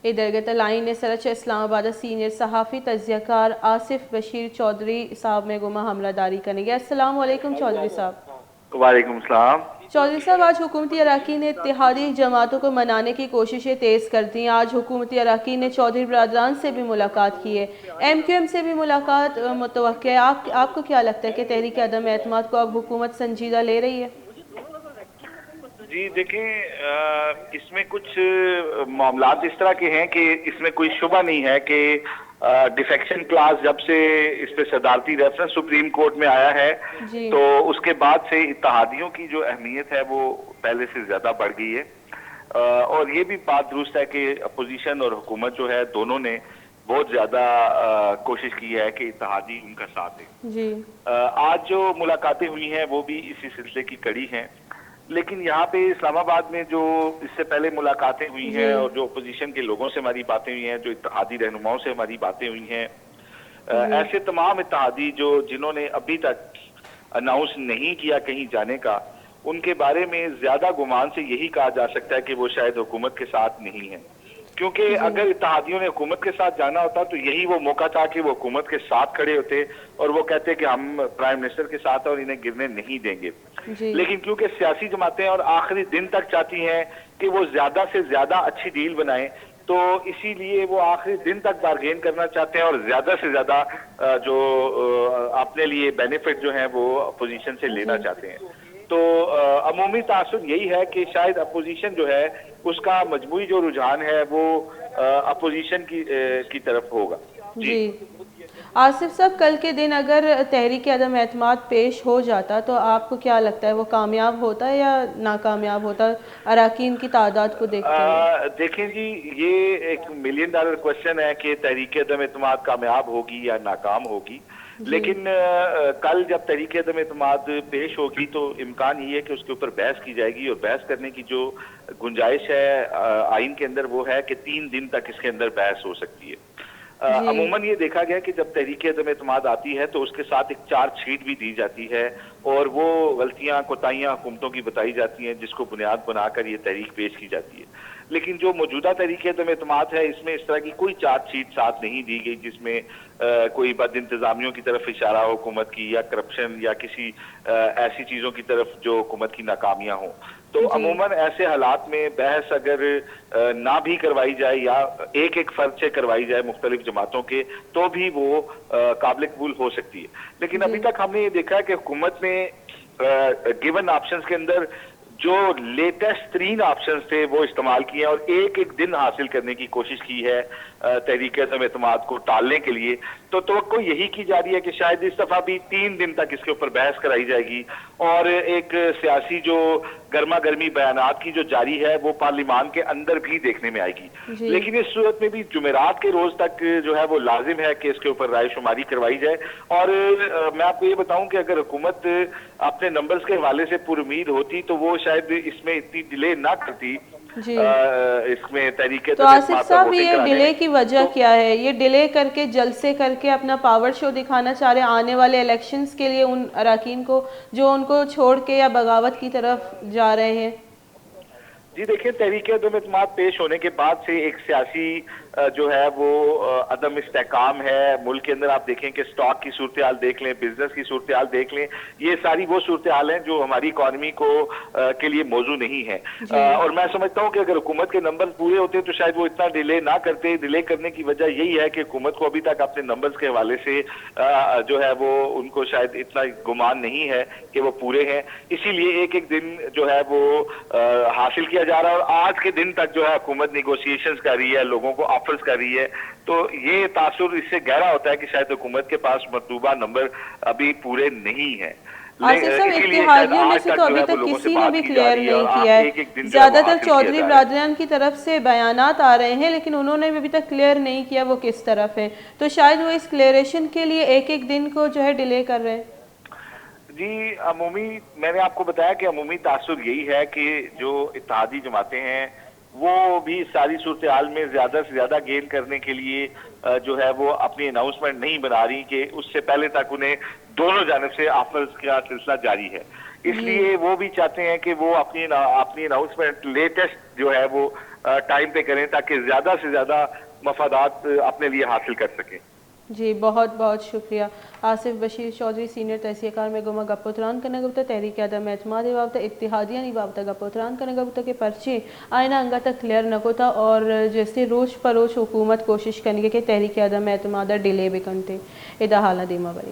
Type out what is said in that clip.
इधर गतलाइन ने सरच इस्लामाबाद सीनियर सहाफ़ी तजियाकार आसिफ बशीर चौधरी साहब में गुमा हमलादारी करेंगे। अस्सलाम वालेकुम चौधरी साहब। वालेकुम सलाम। चौधरी साहब, आज हुकूमती अरकान ने इत्तेहादी जमातों को मनाने की कोशिशें तेज़ कर दी हैं। आज हुकूमती अरकान ने चौधरी बरदरान से भी मुलाकात की है, MQM से भी मुलाकात मुतवक्किल है। आपको क्या लगता है कि तहरीक अदम एतमाद को अब हुकूमत संजीदा ले रही है? जी देखें, इसमें कुछ मामलात इस तरह के हैं कि इसमें कोई शुबा नहीं है कि डिफेक्शन क्लास जब से इस पे सदारती रेफरेंस सुप्रीम कोर्ट में आया है जी तो उसके बाद से इत्तेहादियों की जो अहमियत है वो पहले से ज्यादा बढ़ गई है। और ये भी बात दुरुस्त है कि अपोजिशन और हुकूमत जो है दोनों ने बहुत ज्यादा कोशिश की है कि इत्तेहादी उनका साथ दें। जी आज जो मुलाकातें हुई हैं वो भी इसी सिलसिले की कड़ी हैं, लेकिन यहाँ पे इस्लामाबाद में जो इससे पहले मुलाकातें हुई हैं और जो अपोजिशन के लोगों से हमारी बातें हुई हैं, जो इत्तेहादी रहनुमाओं से हमारी बातें हुई हैं, ऐसे तमाम इत्तेहादी जिन्होंने अभी तक अनाउंस नहीं किया कहीं जाने का, उनके बारे में ज्यादा गुमान से यही कहा जा सकता है कि वो शायद हुकूमत के साथ नहीं है। क्योंकि अगर इत्तेहादियों ने हुकूमत के साथ जाना होता तो यही वो मौका था कि वो हुकूमत के साथ खड़े होते और वो कहते कि हम प्राइम मिनिस्टर के साथ और इन्हें गिरने नहीं देंगे। लेकिन क्योंकि सियासी जमातें और आखिरी दिन तक चाहती हैं कि वो ज्यादा से ज्यादा अच्छी डील बनाएं, तो इसीलिए वो आखिरी दिन तक बार्गेन करना चाहते हैं और ज्यादा से ज्यादा जो अपने लिए बेनिफिट जो है वो अपोजिशन से लेना चाहते हैं। तो अमूमी तासुर यही है कि शायद अपोजिशन जो है उसका मजमूई जो रुझान है वो अपोजिशन की तरफ होगा। जी आसिफ साहब, कल के दिन अगर तहरीक अदम एतमाद पेश हो जाता तो आपको क्या लगता है, वो कामयाब होता है या नाकामयाब होता अरकान की तादाद को देखते हुए? देखें जी, ये एक $1 मिलियन क्वेश्चन है कि तहरीक अदम एतमाद कामयाब होगी या नाकाम होगी। लेकिन कल जब तहरीक अदम एतमाद पेश होगी तो इम्कान ये है कि उसके ऊपर बहस की जाएगी, और बहस करने की जो गुंजाइश है आइन के अंदर वो है कि 3 दिन तक इसके अंदर बहस हो सकती है। अमूमन ये देखा गया कि जब तहरीक अदम एतमाद आती है तो उसके साथ एक चार्जशीट भी दी जाती है और वो गलतियां कोताहियां हुकूमतों की बताई जाती हैं जिसको बुनियाद बनाकर ये तहरीक पेश की जाती है। लेकिन जो मौजूदा तहरीक अदम एतमाद है इसमें इस तरह की कोई चार्जशीट साथ नहीं दी गई जिसमें कोई बद इंतजामियों की तरफ इशारा हो हुकूमत की, या करप्शन या किसी ऐसी चीजों की तरफ जो हुकूमत की नाकामियां हों। तो अमूमन ऐसे हालात में बहस अगर ना भी करवाई जाए या एक एक फर्द से करवाई जाए मुख्तलिफ जमातों के, तो भी वो काबिल कबूल हो सकती है। लेकिन अभी तक हमने ये देखा है कि हुकूमत ने गिवन ऑप्शंस के अंदर जो लेटेस्ट 3 ऑप्शंस थे वो इस्तेमाल किए और एक एक दिन हासिल करने की कोशिश की है तहरीक अदम एतमाद को टालने के लिए। तो तवक्को यही की जा रही है कि शायद इस दफा भी 3 दिन तक इसके ऊपर बहस कराई जाएगी और एक सियासी जो गर्मा गर्मी बयानात की जो जारी है वो पार्लिमान के अंदर भी देखने में आएगी। लेकिन इस सूरत में भी जुमेरात के रोज तक जो है वो लाजिम है कि इसके ऊपर राय शुमारी करवाई जाए। और मैं आपको ये बताऊं कि अगर हुकूमत अपने नंबर्स के हवाले से पुरुमीद होती तो वो शायद इसमें इतनी डिले ना करती इसमें तहरीक। तो आसिफ साहब, ये डिले की वजह क्या है? ये डिले करके जलसे करके अपना पावर शो दिखाना चाह रहे हैं आने वाले इलेक्शंस के लिए उन अरकान को जो उनको छोड़ के या बगावत की तरफ जा रहे हैं? जी देखिए, तहरीक अदम एतमाद पेश होने के बाद से एक सियासी जो है वो अदम इस्तेहकाम है मुल्क के अंदर। आप देखें कि स्टॉक की सूरत हाल देख लें, बिजनेस की सूरत हाल देख लें, ये सारी वो सूरत हाल हैं जो हमारी इकॉनमी को के लिए मौजू नहीं है। और मैं समझता हूँ कि अगर हुकूमत के नंबर पूरे होते तो शायद वो इतना डिले ना करते। डिले करने की वजह यही है कि हुकूमत को अभी तक अपने नंबर्स के हवाले से जो है वो उनको शायद इतना गुमान नहीं है कि वो पूरे हैं, इसीलिए एक एक दिन जो है वो हासिल किया जा रहा है। और आज के दिन तक जो है हुकूमत निगोशिएशंस कर रही है, लोगों को ऑफर्स कर रही है। तो ये तासुर इससे गहरा होता है कि शायद हुकूमत के पास मतलूबा नंबर अभी पूरे नहीं है। आसिफ साहब, इत्तेहादियों में से तो अभी तक किसी ने भी क्लियर नहीं किया है। ज्यादातर चौधरी बरादरान की तरफ से बयानात आ रहे हैं लेकिन उन्होंने भी अभी तक क्लियर नहीं किया वो किस तरफ है। तो शायद वो इस क्लियरेशन के लिए एक एक दिन को जो है डिले कर रहे हैं। जी अमूमी मैंने आपको बताया कि अमूमी तासुर यही है कि जो इत्तेहादी जमातें हैं वो भी सारी सूरत हाल में ज्यादा से ज्यादा गेन करने के लिए जो है वो अपनी अनाउंसमेंट नहीं बना रही कि उससे पहले तक उन्हें दोनों जानिब से ऑफर्स का सिलसिला जारी है। इसलिए वो भी चाहते हैं कि वो अपनी अनाउंसमेंट लेटेस्ट जो है वो ٹائم پہ کریں تاکہ زیادہ سے زیادہ مفادات اپنے لیے حاصل کر سکیں. جی بہت بہت شکریہ. آصف بشیر چودھری سینئر تحصیل کار میں گما گپوتران کرنے گپتا تحریک عدم اعتماد بابتا اتحادیہ نہیں بابتا گپوتران کرنے گپتا کہ پرچے آئینہ انگا تک کلیئر نہ ہوتا اور جیسے روز پر روز حکومت کوشش کرنے کے تحریک عدم اعتماد ڈیلے بھی کرتے ادا حالہ دیما بری.